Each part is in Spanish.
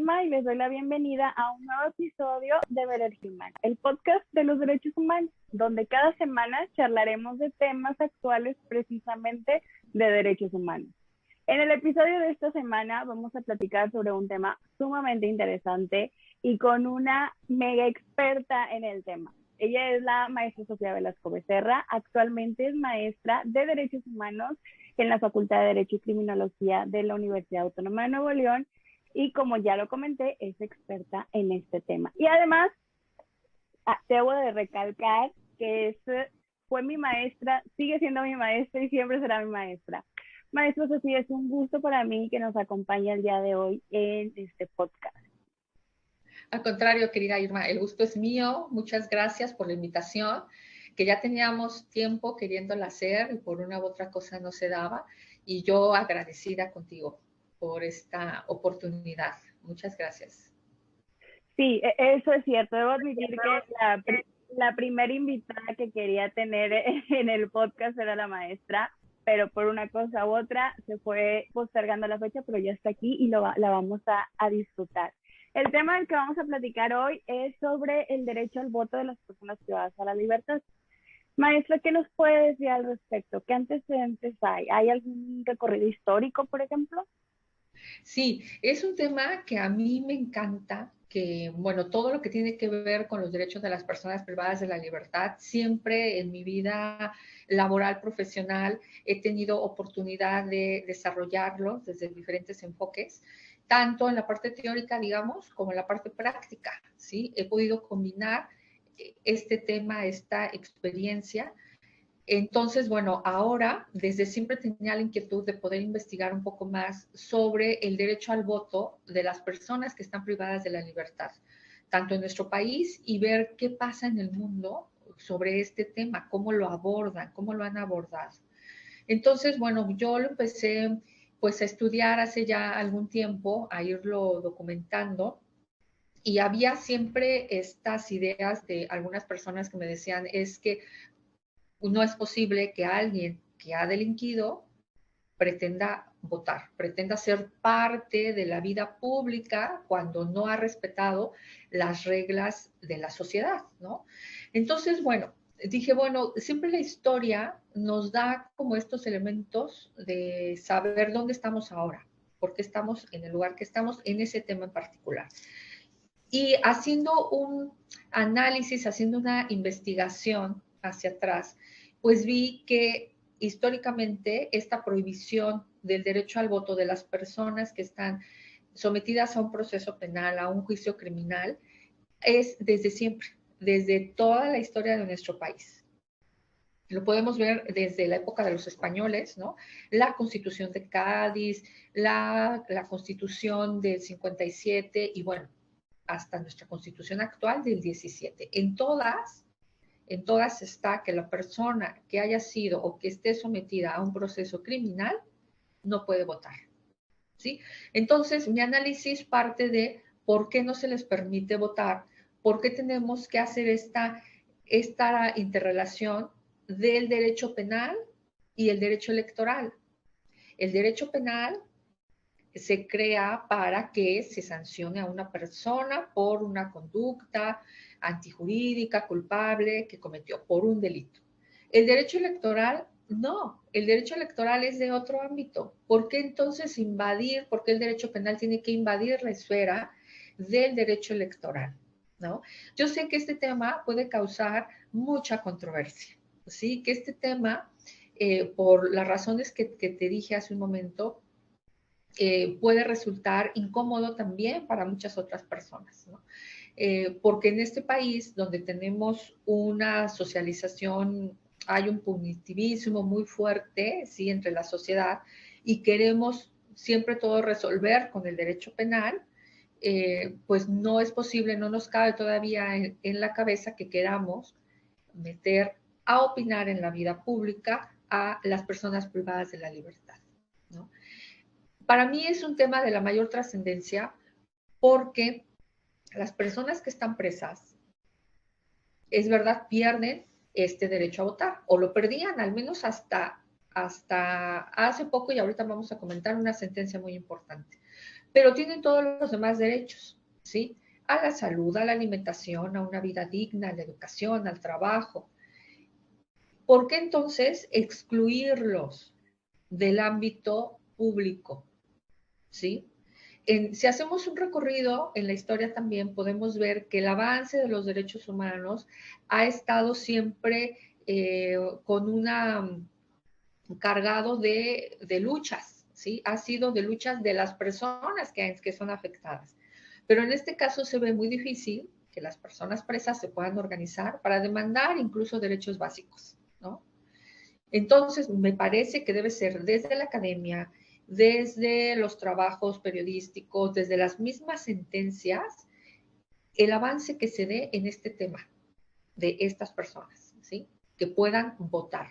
Irma y les doy la bienvenida a un nuevo episodio de Derecho Humano, el podcast de los derechos humanos, donde cada semana charlaremos de temas actuales precisamente de derechos humanos. En el episodio de esta semana vamos a platicar sobre un tema sumamente interesante y con una mega experta en el tema. Ella es la maestra Sofía Velasco Becerra, actualmente es maestra de Derechos Humanos en la Facultad de Derecho y Criminología de la Universidad Autónoma de Nuevo León y, como ya lo comenté, es experta en este tema. Y además, debo de recalcar que fue mi maestra, sigue siendo mi maestra y siempre será mi maestra. Maestra Sofía, es un gusto para mí que nos acompañe el día de hoy en este podcast. Al contrario, querida Irma, el gusto es mío. Muchas gracias por la invitación, que ya teníamos tiempo queriéndola hacer y por una u otra cosa no se daba. Y yo agradecida contigo por esta oportunidad. Muchas gracias. Sí, eso es cierto. Debo admitir que la primera invitada que quería tener en el podcast era la maestra, pero por una cosa u otra se fue postergando la fecha, pero ya está aquí y la vamos a disfrutar. El tema del que vamos a platicar hoy es sobre el derecho al voto de las personas privadas a la libertad. Maestra, ¿qué nos puede decir al respecto? ¿Qué antecedentes hay? ¿Hay algún recorrido histórico, por ejemplo? Sí, es un tema que a mí me encanta, que, bueno, todo lo que tiene que ver con los derechos de las personas privadas de la libertad, siempre en mi vida laboral, profesional, he tenido oportunidad de desarrollarlo desde diferentes enfoques, tanto en la parte teórica, digamos, como en la parte práctica, ¿sí? He podido combinar este tema, esta experiencia. Entonces, bueno, ahora desde siempre tenía la inquietud de poder investigar un poco más sobre el derecho al voto de las personas que están privadas de la libertad, tanto en nuestro país y ver qué pasa en el mundo sobre este tema, cómo lo abordan, cómo lo han abordado. Entonces, bueno, yo lo empecé pues a estudiar hace ya algún tiempo, a irlo documentando. Y había siempre estas ideas de algunas personas que me decían, es que no es posible que alguien que ha delinquido pretenda votar, pretenda ser parte de la vida pública cuando no ha respetado las reglas de la sociedad, ¿no? Entonces, bueno, dije, bueno, siempre la historia nos da como estos elementos de saber dónde estamos ahora, por qué estamos en el lugar que estamos en ese tema en particular. Y haciendo un análisis, haciendo una investigación hacia atrás, pues vi que históricamente esta prohibición del derecho al voto de las personas que están sometidas a un proceso penal, a un juicio criminal, es desde siempre, desde toda la historia de nuestro país. Lo podemos ver desde la época de los españoles, ¿no? La Constitución de Cádiz, la Constitución del 57 y bueno, hasta nuestra Constitución actual del 17. En todas está que la persona que haya sido o que esté sometida a un proceso criminal no puede votar, ¿sí? Entonces, mi análisis parte de por qué no se les permite votar, por qué tenemos que hacer esta interrelación del derecho penal y el derecho electoral. El derecho penal se crea para que se sancione a una persona por una conducta antijurídica, culpable, que cometió por un delito. El derecho electoral, no, el derecho electoral es de otro ámbito. ¿Por qué entonces invadir, por qué el derecho penal tiene que invadir la esfera del derecho electoral? ¿No? Yo sé que este tema puede causar mucha controversia, ¿sí? Que este tema, por las razones que te dije hace un momento, puede resultar incómodo también para muchas otras personas, ¿no? Porque en este país donde tenemos una socialización, hay un punitivismo muy fuerte, ¿sí? Entre la sociedad y queremos siempre todo resolver con el derecho penal, pues no es posible, no nos cabe todavía en la cabeza que queramos meter a opinar en la vida pública a las personas privadas de la libertad, ¿no? Para mí es un tema de la mayor trascendencia porque las personas que están presas, es verdad, pierden este derecho a votar o lo perdían al menos hasta hace poco y ahorita vamos a comentar una sentencia muy importante. pero tienen todos los demás derechos, ¿sí? A la salud, a la alimentación, a una vida digna, a la educación, al trabajo. ¿Por qué entonces excluirlos del ámbito público? ¿Sí? Si hacemos un recorrido en la historia también podemos ver que el avance de los derechos humanos ha estado siempre con una cargado de luchas, ¿sí? Ha sido de luchas de las personas que son afectadas. Pero en este caso se ve muy difícil que las personas presas se puedan organizar para demandar incluso derechos básicos, ¿no? Entonces, me parece que debe ser desde la academia, desde los trabajos periodísticos, desde las mismas sentencias, el avance que se dé en este tema de estas personas, ¿sí? Que puedan votar.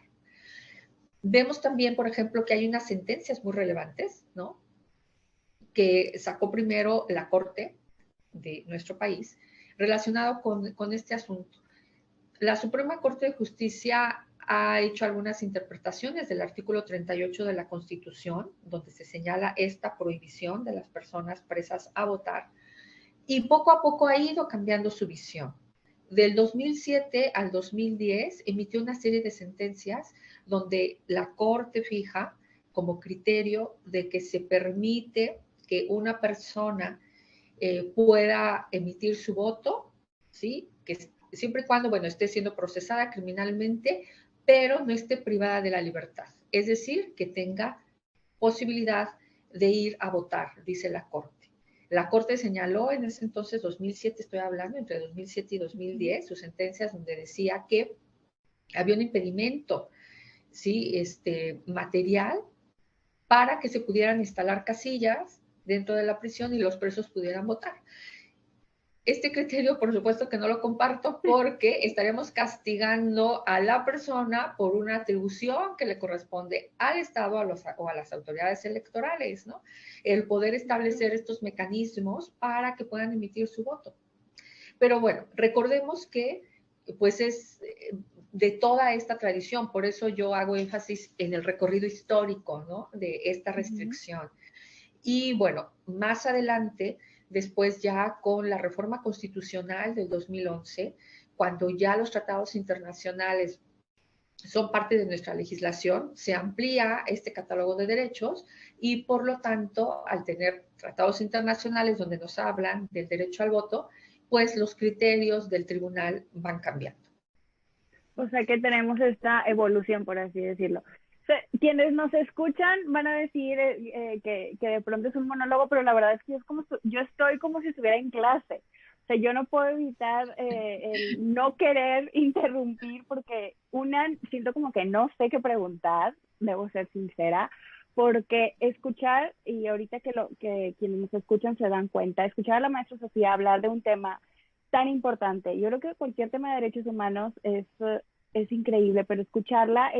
Vemos también, por ejemplo, que hay unas sentencias muy relevantes, ¿no? Que sacó primero la Corte de nuestro país relacionado con este asunto. La Suprema Corte de Justicia ha hecho algunas interpretaciones del artículo 38 de la Constitución, donde se señala esta prohibición de las personas presas a votar, y poco a poco ha ido cambiando su visión. Del 2007 al 2010 emitió una serie de sentencias donde la Corte fija como criterio de que se permite que una persona pueda emitir su voto, ¿sí? Que siempre y cuando, bueno, esté siendo procesada criminalmente, pero no esté privada de la libertad. Es decir, que tenga posibilidad de ir a votar, dice la Corte. La Corte señaló en ese entonces, 2007, estoy hablando, entre 2007 y 2010, sus sentencias donde decía que había un impedimento, ¿sí? Material para que se pudieran instalar casillas dentro de la prisión y los presos pudieran votar. Este criterio, por supuesto que no lo comparto porque estaremos castigando a la persona por una atribución que le corresponde al Estado o a las autoridades electorales, ¿no? El poder establecer estos mecanismos para que puedan emitir su voto. Pero bueno, recordemos que pues es de toda esta tradición, por eso yo hago énfasis en el recorrido histórico, ¿no? De esta restricción. Y bueno, más adelante, después ya con la reforma constitucional del 2011, cuando ya los tratados internacionales son parte de nuestra legislación, se amplía este catálogo de derechos y por lo tanto, al tener tratados internacionales donde nos hablan del derecho al voto, pues los criterios del tribunal van cambiando. O sea que tenemos esta evolución, por así decirlo. O sea, quienes nos escuchan van a decir que de pronto es un monólogo, pero la verdad es que yo estoy como si estuviera en clase. O sea, yo no puedo evitar el no querer interrumpir porque siento como que no sé qué preguntar, debo ser sincera, porque escuchar, y ahorita que quienes nos escuchan se dan cuenta, escuchar a la maestra Sofía hablar de un tema tan importante. Yo creo que cualquier tema de derechos humanos es increíble, pero escucharla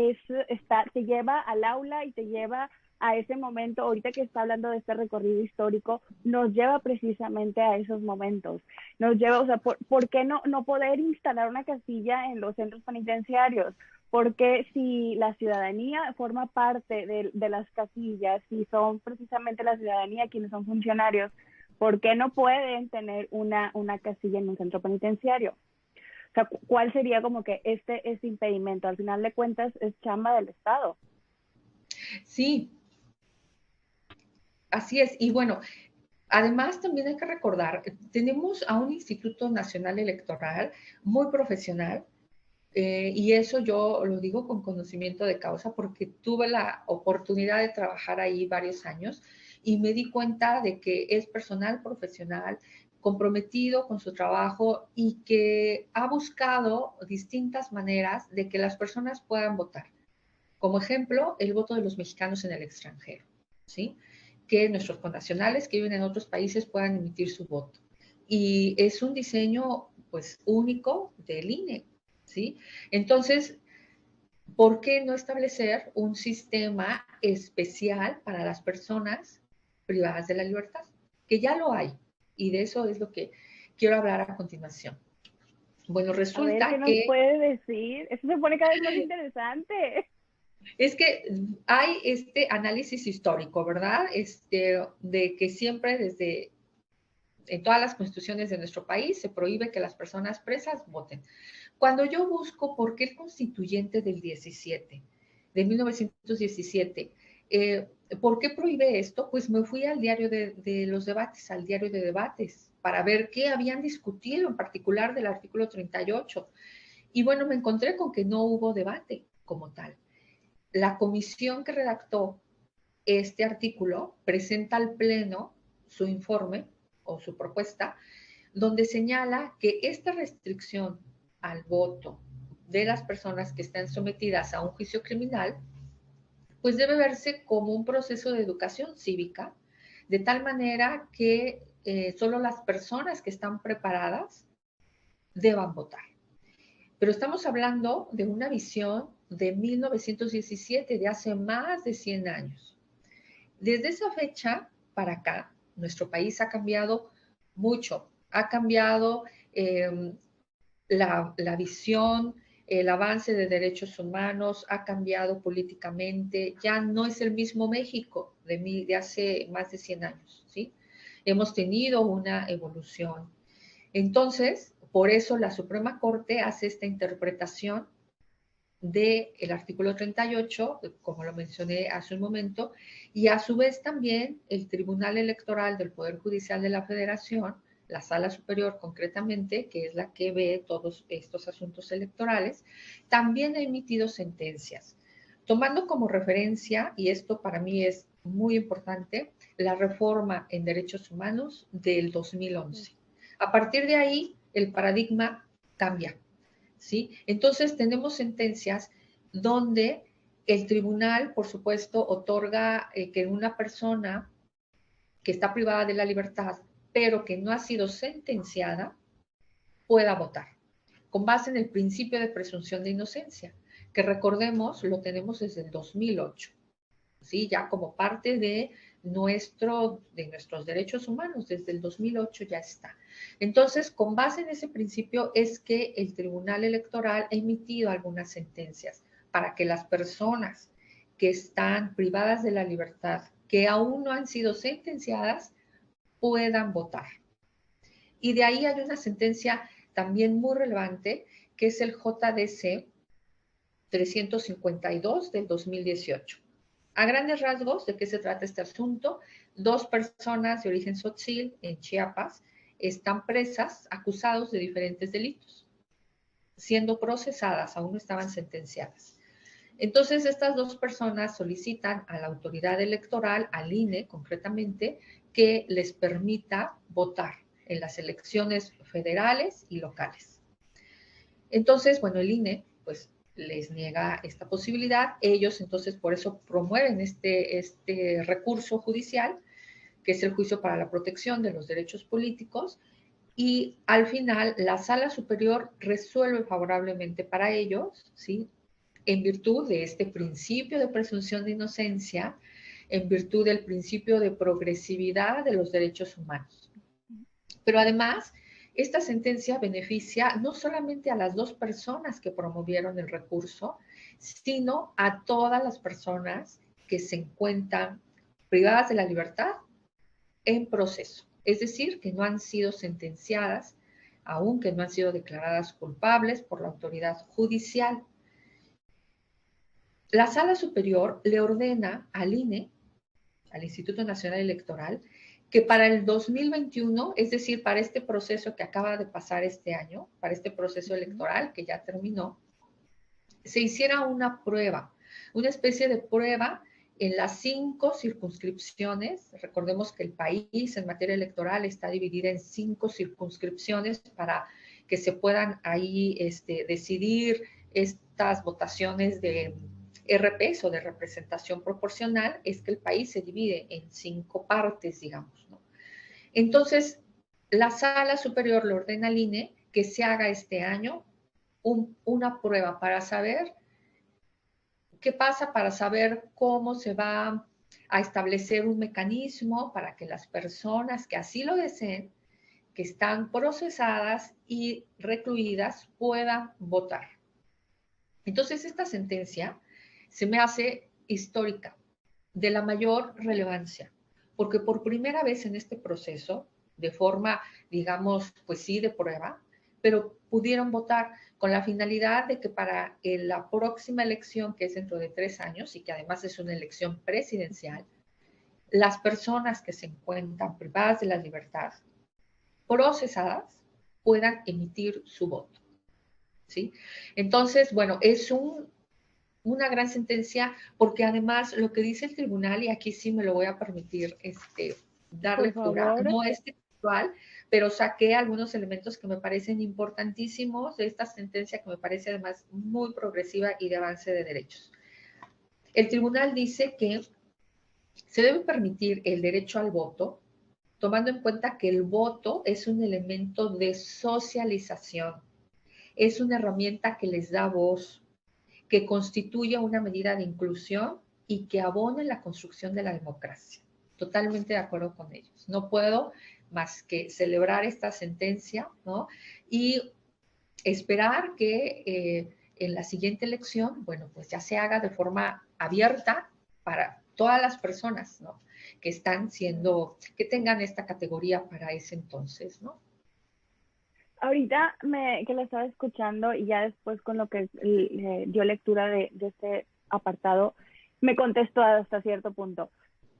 te lleva al aula y te lleva a ese momento, ahorita que está hablando de este recorrido histórico, nos lleva precisamente a esos momentos. Nos lleva, o sea, ¿por qué no poder instalar una casilla en los centros penitenciarios? Porque si la ciudadanía forma parte de las casillas, si son precisamente la ciudadanía quienes son funcionarios, ¿por qué no pueden tener una casilla en un centro penitenciario? O sea, ¿cuál sería como que este impedimento? Al final de cuentas es chamba del Estado. Sí, así es. Y bueno, además también hay que recordar, tenemos a un Instituto Nacional Electoral muy profesional, y eso yo lo digo con conocimiento de causa porque tuve la oportunidad de trabajar ahí varios años y me di cuenta de que es personal profesional comprometido con su trabajo y que ha buscado distintas maneras de que las personas puedan votar. Como ejemplo, el voto de los mexicanos en el extranjero, ¿sí? Que nuestros connacionales que viven en otros países puedan emitir su voto. Y es un diseño, pues, único del INE, ¿sí? Entonces, ¿por qué no establecer un sistema especial para las personas privadas de la libertad? Que ya lo hay, y de eso es lo que quiero hablar a continuación. Bueno, A ver, ¿qué resulta nos que puede decir? Eso se pone cada vez más interesante. Es que hay este análisis histórico, ¿verdad? De que siempre desde en todas las constituciones de nuestro país se prohíbe que las personas presas voten. Cuando yo busco por qué el constituyente del 17, de 1917, ¿por qué prohíbe esto? Pues me fui al diario de los debates, al diario de debates, para ver qué habían discutido en particular del artículo 38. Y bueno, me encontré con que no hubo debate como tal. La comisión que redactó este artículo presenta al Pleno su informe o su propuesta, donde señala que esta restricción al voto de las personas que están sometidas a un juicio criminal, pues debe verse como un proceso de educación cívica, de tal manera que solo las personas que están preparadas deban votar. Pero estamos hablando de una visión de 1917, de hace más de 100 años. Desde esa fecha para acá, nuestro país ha cambiado mucho. Ha cambiado la visión, el avance de derechos humanos, ha cambiado políticamente. Ya no es el mismo México de hace más de 100 años, ¿sí? Hemos tenido una evolución. Entonces, por eso la Suprema Corte hace esta interpretación del artículo 38, como lo mencioné hace un momento, y a su vez también el Tribunal Electoral del Poder Judicial de la Federación, la Sala Superior concretamente, que es la que ve todos estos asuntos electorales, también ha emitido sentencias, tomando como referencia, y esto para mí es muy importante, la reforma en derechos humanos del 2011. A partir de ahí, el paradigma cambia. ¿Sí? Entonces tenemos sentencias donde el tribunal, por supuesto, otorga que una persona que está privada de la libertad, pero que no ha sido sentenciada, pueda votar, con base en el principio de presunción de inocencia, que recordemos lo tenemos desde el 2008, ¿sí? Ya como parte de nuestros derechos humanos, desde el 2008 ya está. Entonces, con base en ese principio es que el Tribunal Electoral ha emitido algunas sentencias para que las personas que están privadas de la libertad, que aún no han sido sentenciadas, puedan votar. Y de ahí hay una sentencia también muy relevante, que es el JDC 352 del 2018. A grandes rasgos, ¿de qué se trata este asunto? Dos personas de origen tzotzil en Chiapas están presas, acusados de diferentes delitos, siendo procesadas, aún no estaban sentenciadas. Entonces, estas dos personas solicitan a la autoridad electoral, al INE concretamente, que les permita votar en las elecciones federales y locales. Entonces, bueno, el INE, pues, les niega esta posibilidad. Ellos, entonces, por eso promueven este recurso judicial, que es el juicio para la protección de los derechos políticos, y al final la Sala Superior resuelve favorablemente para ellos, ¿sí? En virtud de este principio de presunción de inocencia, en virtud del principio de progresividad de los derechos humanos. Pero además, esta sentencia beneficia no solamente a las dos personas que promovieron el recurso, sino a todas las personas que se encuentran privadas de la libertad en proceso. Es decir, que no han sido sentenciadas, aunque no han sido declaradas culpables por la autoridad judicial. La Sala Superior le ordena al INE, al Instituto Nacional Electoral, que para el 2021, es decir, para este proceso que acaba de pasar este año, para este proceso electoral que ya terminó, se hiciera una prueba, una especie de prueba en las 5 circunscripciones. Recordemos que el país en materia electoral está dividida en 5 circunscripciones para que se puedan ahí decidir estas votaciones de RPs o de representación proporcional. Es que el país se divide en 5 partes, digamos, ¿no? Entonces, la Sala Superior le ordena al INE que se haga este año una prueba para saber qué pasa, para saber cómo se va a establecer un mecanismo para que las personas que así lo deseen, que están procesadas y recluidas, puedan votar. Entonces, esta sentencia se me hace histórica, de la mayor relevancia, porque por primera vez en este proceso, de forma, digamos, pues sí, de prueba, pero pudieron votar con la finalidad de que para la próxima elección, que es dentro de 3 años y que además es una elección presidencial, las personas que se encuentran privadas de la libertad, procesadas, puedan emitir su voto, ¿sí? Entonces, bueno, es una gran sentencia porque además lo que dice el tribunal, y aquí sí me lo voy a permitir dar Por lectura, favor. no es textual, pero saqué algunos elementos que me parecen importantísimos de esta sentencia que me parece además muy progresiva y de avance de derechos. El tribunal dice que se debe permitir el derecho al voto, tomando en cuenta que el voto es un elemento de socialización, es una herramienta que les da voz, que constituye una medida de inclusión y que abone la construcción de la democracia. Totalmente de acuerdo con ellos. No puedo más que celebrar esta sentencia, ¿no? Y esperar que en la siguiente elección, bueno, pues ya se haga de forma abierta para todas las personas, ¿no? Que están siendo, que tengan esta categoría para ese entonces, ¿no? Ahorita que la estaba escuchando y ya después con lo que dio lectura de este apartado, me contestó hasta cierto punto.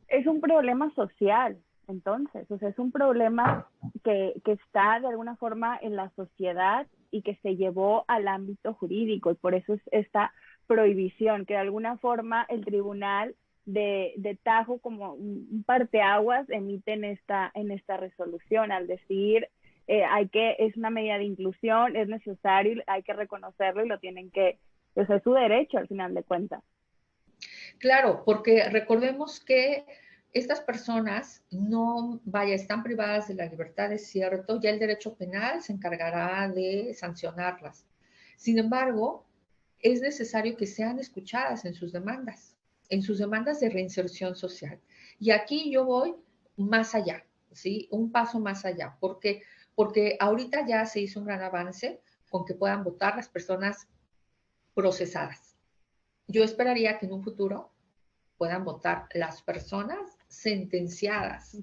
Es un problema social, entonces, o sea, es un problema que está de alguna forma en la sociedad y que se llevó al ámbito jurídico y por eso es esta prohibición, que de alguna forma el tribunal de Tajo como un parteaguas emite en esta resolución al decir es una medida de inclusión, es necesario, hay que reconocerlo y lo tienen que, o sea, es su derecho al final de cuentas. Claro, porque recordemos que estas personas no, vaya, están privadas de la libertad, es cierto, ya el derecho penal se encargará de sancionarlas. Sin embargo, es necesario que sean escuchadas en sus demandas de reinserción social. Y aquí yo voy más allá, ¿sí? Un paso más allá, porque ahorita ya se hizo un gran avance con que puedan votar las personas procesadas. Yo esperaría que en un futuro puedan votar las personas sentenciadas,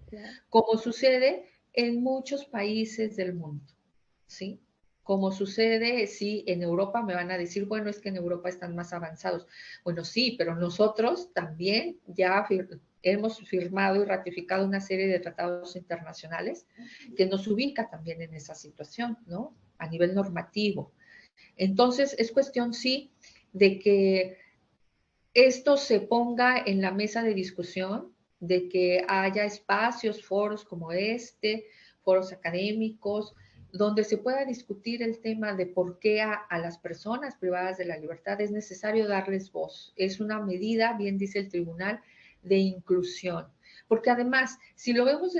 como sucede en muchos países del mundo, ¿sí? Como sucede, sí, en Europa me van a decir, bueno, es que en Europa están más avanzados. Bueno, sí, pero nosotros también ya hemos firmado y ratificado una serie de tratados internacionales que nos ubica también en esa situación, ¿no? A nivel normativo. Entonces, es cuestión, sí, de que esto se ponga en la mesa de discusión, de que haya espacios, foros como foros académicos, donde se pueda discutir el tema de por qué a las personas privadas de la libertad es necesario darles voz. Es una medida, bien dice el tribunal, de inclusión. Porque además, si lo vemos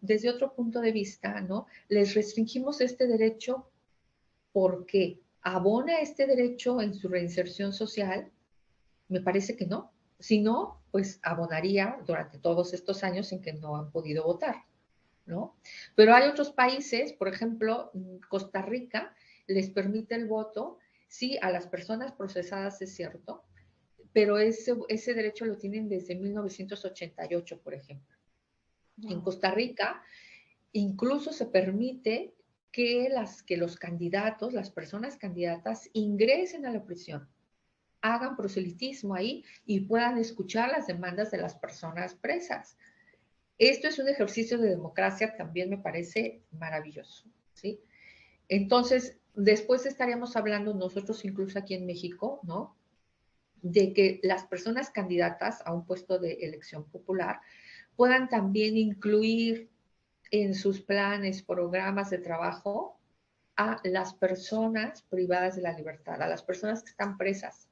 desde otro punto de vista, ¿no? Les restringimos este derecho porque abona este derecho en su reinserción social. Me parece que no. Si no, pues abonaría durante todos estos años en que no han podido votar, ¿no? Pero hay otros países, por ejemplo, Costa Rica les permite el voto, sí, a las personas procesadas es cierto, pero ese derecho lo tienen desde 1988, por ejemplo. En Costa Rica incluso se permite que los candidatos, las personas candidatas, ingresen a la prisión, hagan proselitismo ahí y puedan escuchar las demandas de las personas presas. Esto es un ejercicio de democracia, también me parece maravilloso, ¿sí? Entonces, después estaríamos hablando nosotros, incluso aquí en México, ¿no? De que las personas candidatas a un puesto de elección popular puedan también incluir en sus planes, programas de trabajo a las personas privadas de la libertad, a las personas que están presas.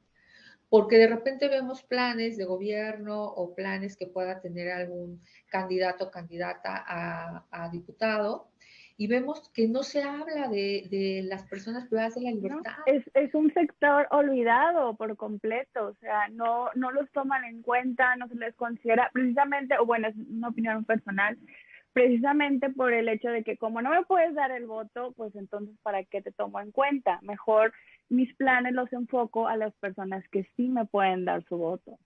Porque de repente vemos planes de gobierno o planes que pueda tener algún candidato o candidata a diputado y vemos que no se habla de las personas privadas de la libertad. ¿No? Es un sector olvidado por completo, o sea, no los toman en cuenta, no se les considera, precisamente, o bueno, es una opinión personal, precisamente por el hecho de que como no me puedes dar el voto, pues entonces ¿para qué te tomo en cuenta? Mejor mis planes los enfoco a las personas que sí me pueden dar su voto.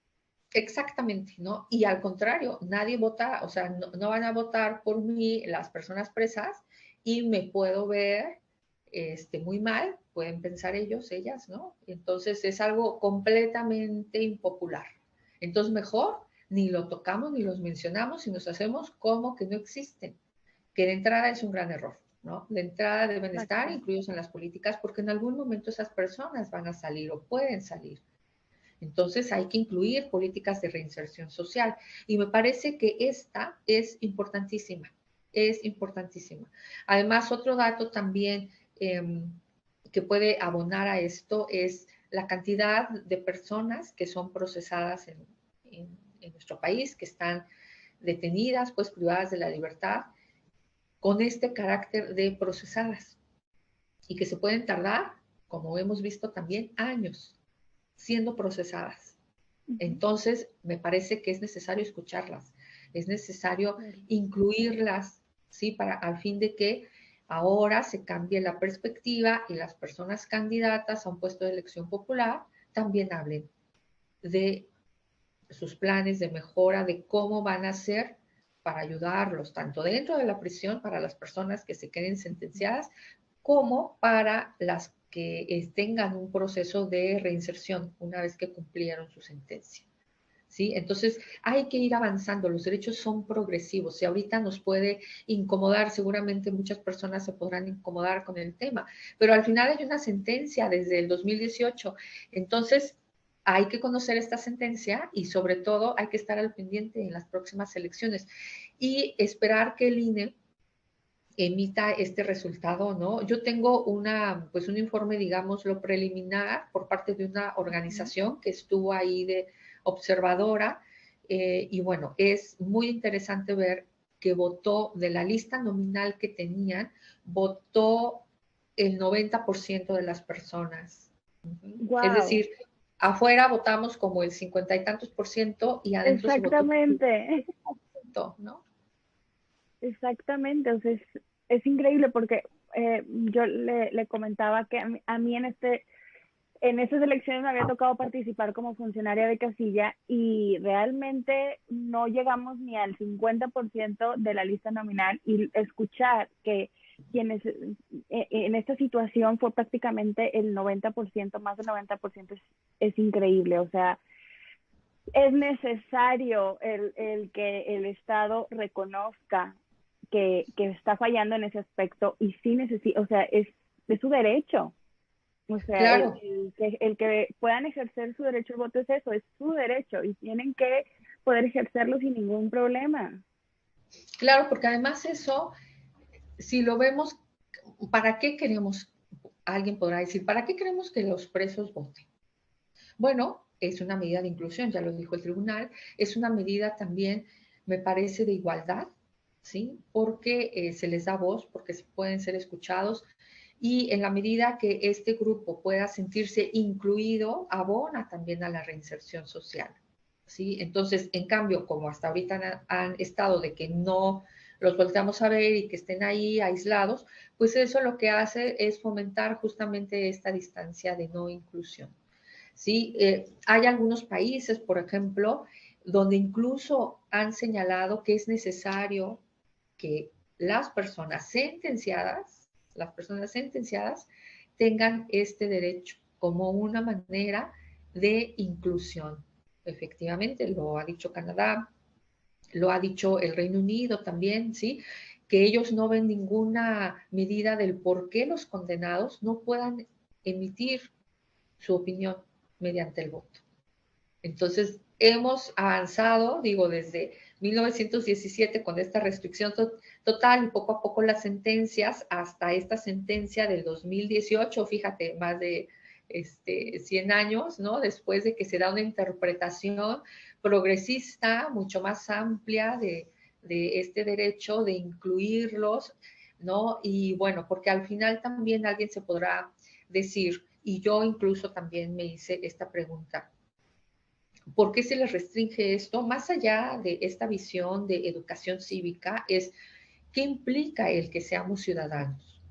Exactamente, ¿no? Y al contrario, nadie vota, o sea, no van a votar por mí las personas presas y me puedo ver muy mal, pueden pensar ellos, ellas, ¿no? Entonces es algo completamente impopular. Entonces mejor ni lo tocamos ni los mencionamos y nos hacemos como que no existen, que de entrada es un gran error, ¿no? De entrada deben estar Exacto. incluidos en las políticas porque en algún momento esas personas van a salir o pueden salir. Entonces hay que incluir políticas de reinserción social. Y me parece que esta es importantísima, es importantísima. Además, otro dato también que puede abonar a esto es la cantidad de personas que son procesadas en nuestro país, que están detenidas, pues privadas de la libertad, con este carácter de procesadas y que se pueden tardar, como hemos visto también, años siendo procesadas. Entonces, me parece que es necesario escucharlas, es necesario incluirlas, ¿sí? Para al fin de que ahora se cambie la perspectiva y las personas candidatas a un puesto de elección popular también hablen de sus planes de mejora, de cómo van a hacer para ayudarlos, tanto dentro de la prisión para las personas que se queden sentenciadas, como para las que tengan un proceso de reinserción una vez que cumplieron su sentencia. ¿Sí? Entonces hay que ir avanzando, los derechos son progresivos y ahorita nos puede incomodar, seguramente muchas personas se podrán incomodar con el tema, pero al final hay una sentencia desde el 2018, entonces hay que conocer esta sentencia y sobre todo hay que estar al pendiente en las próximas elecciones y esperar que el INE emita este resultado, ¿no? Yo tengo pues un informe, digamos, lo preliminar por parte de una organización que estuvo ahí de observadora y bueno, es muy interesante ver que votó de la lista nominal que tenían, votó el 90% de las personas. Es Wow. decir, afuera votamos como el 50 y tantos por ciento y adentro se votó Exactamente. ¿no? Exactamente, o sea, es increíble porque yo le comentaba que a mí en estas elecciones me había tocado participar como funcionaria de casilla y realmente no llegamos ni al 50% de la lista nominal y escuchar que quienes en esta situación fue prácticamente el 90%, más del 90% es increíble, o sea, es necesario el que el Estado reconozca que está fallando en ese aspecto y sí necesita, o sea, es su derecho. O sea, Claro, el que puedan ejercer su derecho al voto es eso, es su derecho y tienen que poder ejercerlo sin ningún problema. claro, porque además eso si lo vemos, ¿para qué queremos? Alguien podrá decir, ¿para qué queremos que los presos voten? Bueno, es una medida de inclusión, ya lo dijo el tribunal, es una medida también, me parece, de igualdad, ¿sí? Porque se les da voz, porque pueden ser escuchados y en la medida que este grupo pueda sentirse incluido, abona también a la reinserción social, ¿sí? Entonces, en cambio, como hasta ahorita han estado de que no los volteamos a ver y que estén ahí aislados, pues eso lo que hace es fomentar justamente esta distancia de no inclusión. ¿Sí? Hay algunos países, por ejemplo, donde incluso han señalado que es necesario que las personas sentenciadas tengan este derecho como una manera de inclusión. Efectivamente, lo ha dicho Canadá, lo ha dicho el Reino Unido también, ¿sí? Que ellos no ven ninguna medida del por qué los condenados no puedan emitir su opinión mediante el voto. Entonces, hemos avanzado, digo, desde 1917 con esta restricción total y poco a poco las sentencias hasta esta sentencia del 2018, fíjate, más de 100 años, ¿no? Después de que se da una interpretación progresista, mucho más amplia de este derecho, de incluirlos, ¿no? Y bueno, porque al final también alguien se podrá decir, y yo incluso también me hice esta pregunta, ¿por qué se les restringe esto? Más allá de esta visión de educación cívica, es qué implica el que seamos ciudadanos,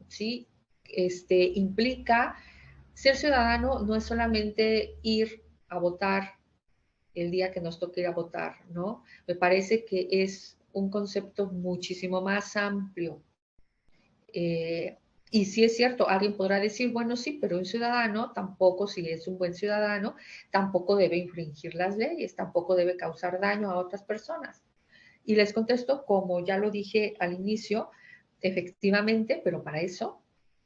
¿sí? Implica Ser ciudadano no es solamente ir a votar el día que nos toque ir a votar, ¿no? Me parece que es un concepto muchísimo más amplio. Y sí es cierto, alguien podrá decir, bueno, sí, pero un ciudadano tampoco, si es un buen ciudadano, tampoco debe infringir las leyes, tampoco debe causar daño a otras personas. Y les contesto, como ya lo dije al inicio, efectivamente, pero para eso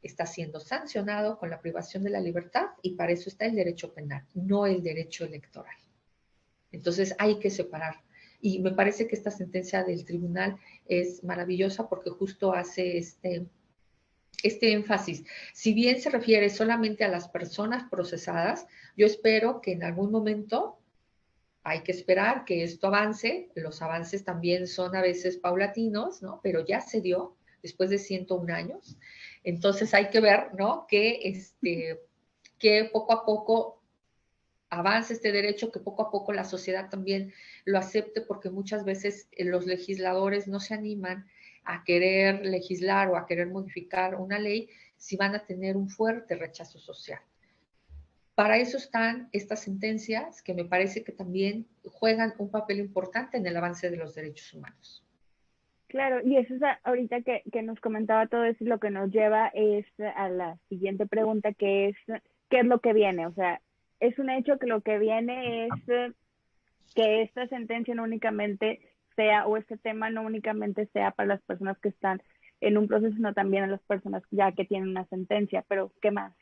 está siendo sancionado con la privación de la libertad y para eso está el derecho penal, no el derecho electoral. Entonces hay que separar. Y me parece que esta sentencia del tribunal es maravillosa porque justo hace este énfasis. Si bien se refiere solamente a las personas procesadas, yo espero que en algún momento hay que esperar que esto avance. Los avances también son a veces paulatinos, ¿no? Pero ya se dio después de 101 años. Entonces hay que ver, ¿no? Que poco a poco avance este derecho, que poco a poco la sociedad también lo acepte, porque muchas veces los legisladores no se animan a querer legislar o a querer modificar una ley si van a tener un fuerte rechazo social. Para eso están estas sentencias que me parece que también juegan un papel importante en el avance de los derechos humanos. Claro, y eso es ahorita que nos comentaba todo eso, lo que nos lleva es a la siguiente pregunta, que es, ¿qué es lo que viene? O sea, es un hecho que lo que viene es que esta sentencia no únicamente sea, o este tema no únicamente sea para las personas que están en un proceso, sino también a las personas ya que tienen una sentencia, pero ¿qué más?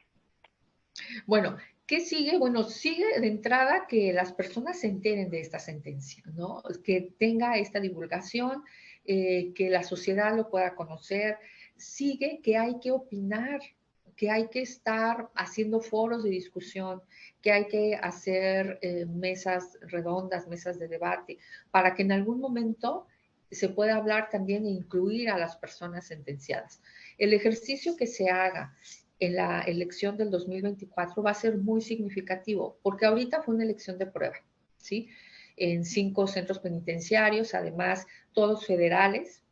Bueno, ¿qué sigue? Bueno, sigue de entrada que las personas se enteren de esta sentencia, ¿no? Que tenga esta divulgación, que la sociedad lo pueda conocer. Sigue que hay que opinar, que hay que estar haciendo foros de discusión, que hay que hacer mesas redondas, mesas de debate, para que en algún momento se pueda hablar también e incluir a las personas sentenciadas. El ejercicio que se haga en la elección del 2024 va a ser muy significativo, porque ahorita fue una elección de prueba, ¿sí? En 5 centros penitenciarios, además todos federales,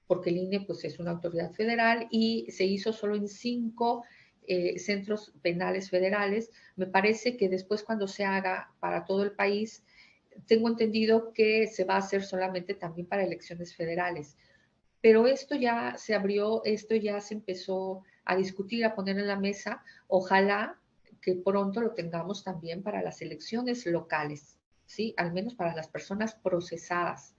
porque el INE pues es una autoridad federal y se hizo solo en 5 centros penales federales. Me parece que después cuando se haga para todo el país, tengo entendido que se va a hacer solamente también para elecciones federales. Pero esto ya se abrió, esto ya se empezó a discutir, a poner en la mesa. Ojalá que pronto lo tengamos también para las elecciones locales, ¿sí? Al menos para las personas procesadas.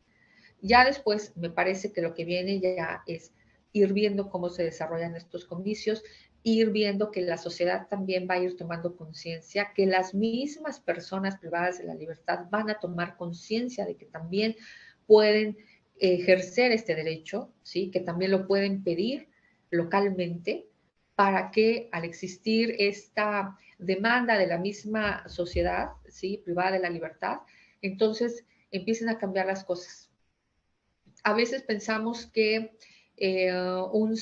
Ya después me parece que lo que viene ya es ir viendo cómo se desarrollan estos comicios, ir viendo que la sociedad también va a ir tomando conciencia, que las mismas personas privadas de la libertad van a tomar conciencia de que también pueden ejercer este derecho, ¿sí? Que también lo pueden pedir localmente para que al existir esta demanda de la misma sociedad, ¿sí? Privada de la libertad, entonces empiecen a cambiar las cosas. A veces pensamos que una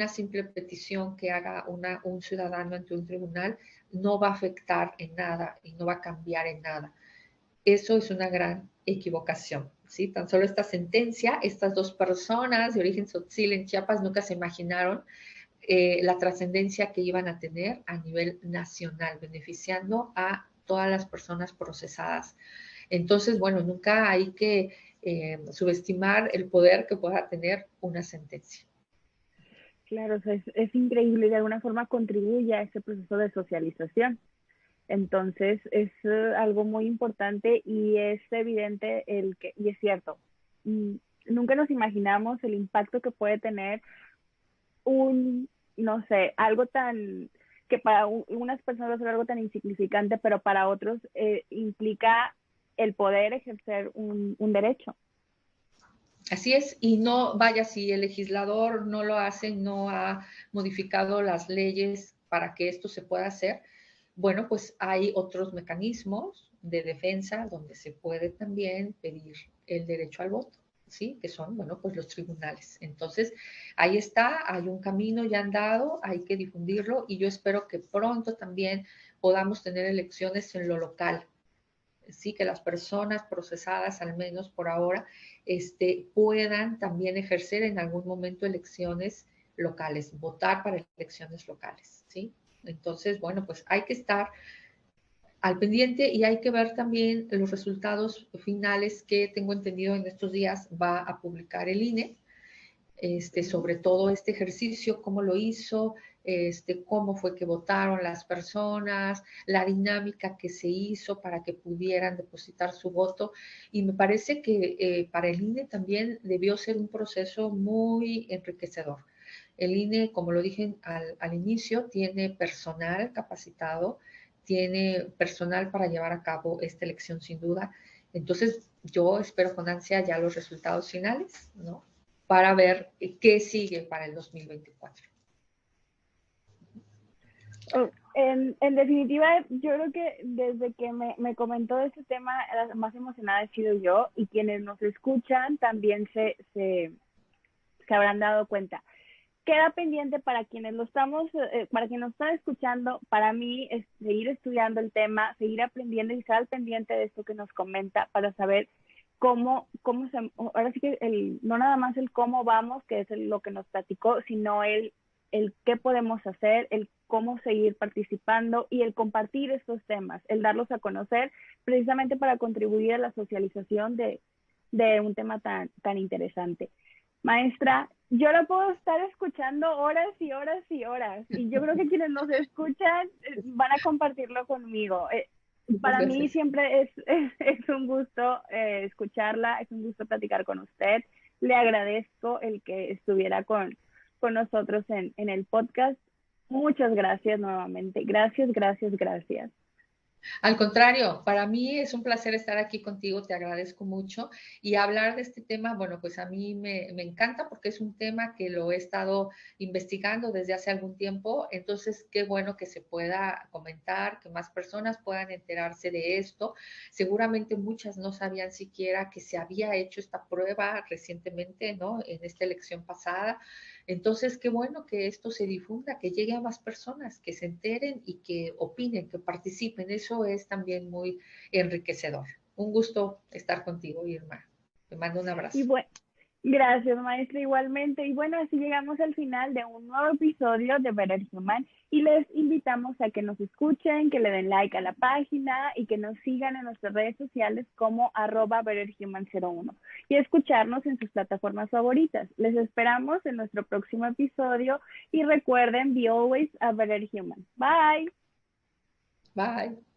simple petición que haga un ciudadano ante un tribunal no va a afectar en nada y no va a cambiar en nada. Eso es una gran equivocación, ¿sí? Tan solo esta sentencia, estas 2 personas de origen tzotzil en Chiapas nunca se imaginaron la trascendencia que iban a tener a nivel nacional, beneficiando a todas las personas procesadas. Entonces, bueno, nunca hay que subestimar el poder que pueda tener una sentencia. Claro, o sea, es increíble y de alguna forma contribuye a ese proceso de socialización. Entonces, es algo muy importante y es evidente y es cierto, mm, nunca nos imaginamos el impacto que puede tener no sé, algo tan, que para unas personas va a ser algo tan insignificante, pero para otros implica el poder ejercer un derecho. Así es, y no, vaya, si el legislador no lo hace, no ha modificado las leyes para que esto se pueda hacer, bueno, pues hay otros mecanismos de defensa donde se puede también pedir el derecho al voto, ¿sí? Que son, bueno, pues los tribunales. Entonces, ahí está, hay un camino ya andado, hay que difundirlo y yo espero que pronto también podamos tener elecciones en lo local, sí, que las personas procesadas, al menos por ahora, puedan también ejercer en algún momento elecciones locales, votar para elecciones locales, ¿sí? Entonces, bueno, pues hay que estar al pendiente y hay que ver también los resultados finales que tengo entendido en estos días va a publicar el INE, sobre todo este ejercicio, cómo lo hizo, cómo fue que votaron las personas, la dinámica que se hizo para que pudieran depositar su voto. Y me parece que para el INE también debió ser un proceso muy enriquecedor. El INE, como lo dije al inicio, tiene personal capacitado, tiene personal para llevar a cabo esta elección sin duda. Entonces, yo espero con ansia ya los resultados finales, ¿no? Para ver qué sigue para el 2024. En definitiva, yo creo que desde que me comentó de este tema, la más emocionada he sido yo, y quienes nos escuchan también se habrán dado cuenta. Queda pendiente para quienes para quienes nos están escuchando, para mí es seguir estudiando el tema, seguir aprendiendo y estar al pendiente de esto que nos comenta para saber ahora sí que no nada más el cómo vamos, que es lo que nos platicó, sino el qué podemos hacer, el cómo seguir participando y el compartir estos temas, el darlos a conocer, precisamente para contribuir a la socialización de un tema tan interesante. Maestra, yo la puedo estar escuchando horas y horas y horas, y yo creo que quienes nos escuchan van a compartirlo conmigo. Para mí siempre es un gusto escucharla, es un gusto platicar con usted. Le agradezco el que estuviera con nosotros en el podcast. Muchas gracias nuevamente. Gracias, gracias, gracias. Al contrario, para mí es un placer estar aquí contigo, te agradezco mucho y hablar de este tema, bueno, pues a mí me encanta porque es un tema que lo he estado investigando desde hace algún tiempo, entonces qué bueno que se pueda comentar, que más personas puedan enterarse de esto. Seguramente muchas no sabían siquiera que se había hecho esta prueba recientemente, ¿no? En esta elección pasada. Entonces, qué bueno que esto se difunda, que llegue a más personas, que se enteren y que opinen, que participen. Eso es también muy enriquecedor. Un gusto estar contigo, Irma. Te mando un Y abrazo. bueno, gracias, maestra, igualmente. Y bueno, así llegamos al final de un nuevo episodio de Better Human y les invitamos a que nos escuchen, que le den like a la página y que nos sigan en nuestras redes sociales como @BetterHuman01 y escucharnos en sus plataformas favoritas. Les esperamos en nuestro próximo episodio y recuerden, be always a better human. Bye. Bye.